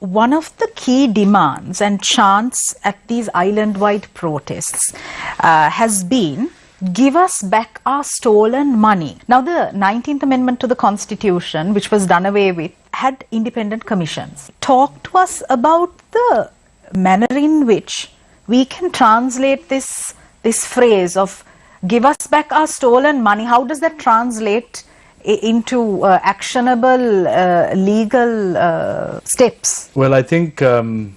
one of the key demands and chants at these island-wide protests has been, give us back our stolen money. Now, the 19th Amendment to the Constitution, which was done away with, had independent commissions. Talk to us about the manner in which we can translate this phrase of give us back our stolen money. How does that translate into actionable legal steps? Well, I think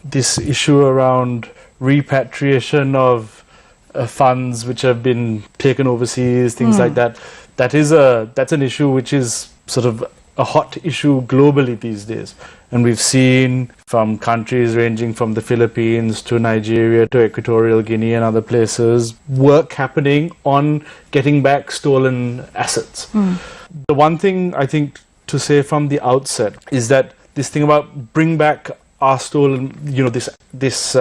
this issue around repatriation of funds which have been taken overseas, things like that, that's an issue which is sort of a hot issue globally these days. And we've seen from countries ranging from the Philippines to Nigeria to Equatorial Guinea and other places, work happening on getting back stolen assets. The one thing I think to say from the outset is that this thing about bring back our stolen, this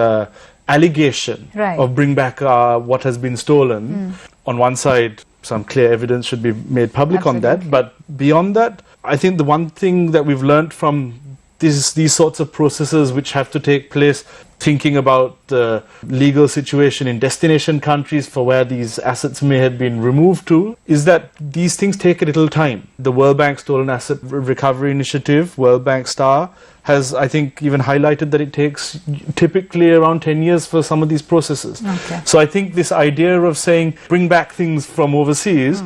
allegation of bring back what has been stolen, on one side, some clear evidence should be made public on that. But beyond that, I think the one thing that we've learned from these sorts of processes which have to take place, thinking about the legal situation in destination countries for where these assets may have been removed to, is that these things take a little time. The World Bank Stolen Asset Recovery Initiative, World Bank STAR, has, I think, even highlighted that it takes typically around 10 years for some of these processes. So I think this idea of saying bring back things from overseas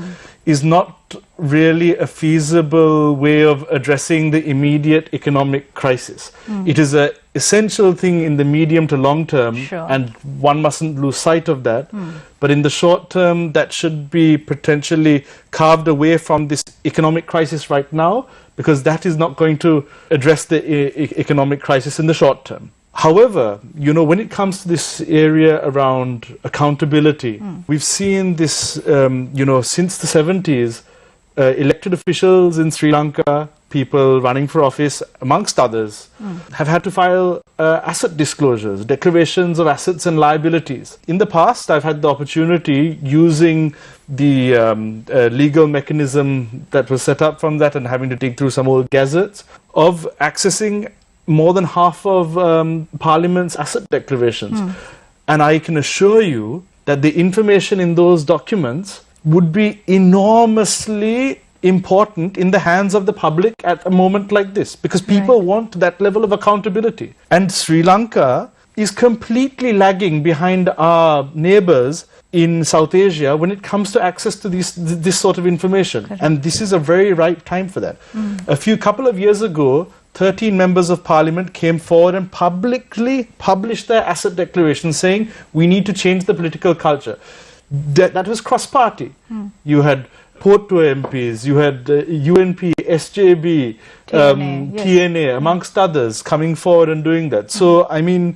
is not really a feasible way of addressing the immediate economic crisis. It is an essential thing in the medium to long term, and one mustn't lose sight of that. But in the short term, that should be potentially carved away from this economic crisis right now, because that is not going to address the economic crisis in the short term. However, when it comes to this area around accountability, we've seen this, since the 70s, elected officials in Sri Lanka, people running for office, amongst others, have had to file asset disclosures, declarations of assets and liabilities. In the past, I've had the opportunity, using the legal mechanism that was set up from that and having to dig through some old gazettes, of accessing more than half of Parliament's asset declarations. And I can assure you that the information in those documents would be enormously important in the hands of the public at a moment like this, because people want that level of accountability. And Sri Lanka is completely lagging behind our neighbors in South Asia when it comes to access to this sort of information. And this is a very right time for that. A couple of years ago, 13 members of parliament came forward and publicly published their asset declaration saying we need to change the political culture. That was cross-party. You had Porto MPs, you had UNP, SJB, TNA, amongst others, coming forward and doing that. So, I mean,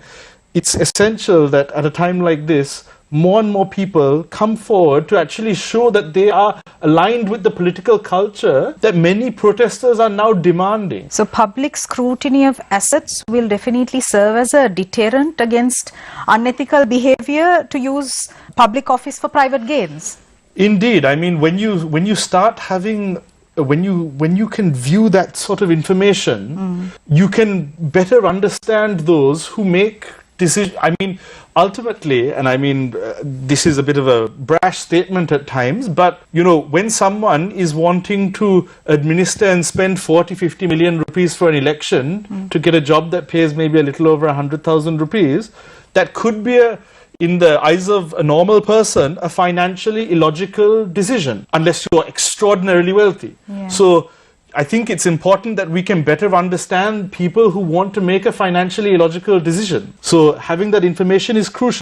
it's essential that at a time like this, more and more people come forward to actually show that they are aligned with the political culture that many protesters are now demanding. So public scrutiny of assets will definitely serve as a deterrent against unethical behavior to use public office for private gains. Indeed. I mean, when you start having, when you can view that sort of information, you can better understand those who make decisions. I mean, ultimately, and I mean, this is a bit of a brash statement at times, but, when someone is wanting to administer and spend 40-50 million rupees for an election to get a job that pays maybe a little over 100,000 rupees, that could be, in the eyes of a normal person, a financially illogical decision, unless you're extraordinarily wealthy. So I think it's important that we can better understand people who want to make a financially illogical decision. So having that information is crucial.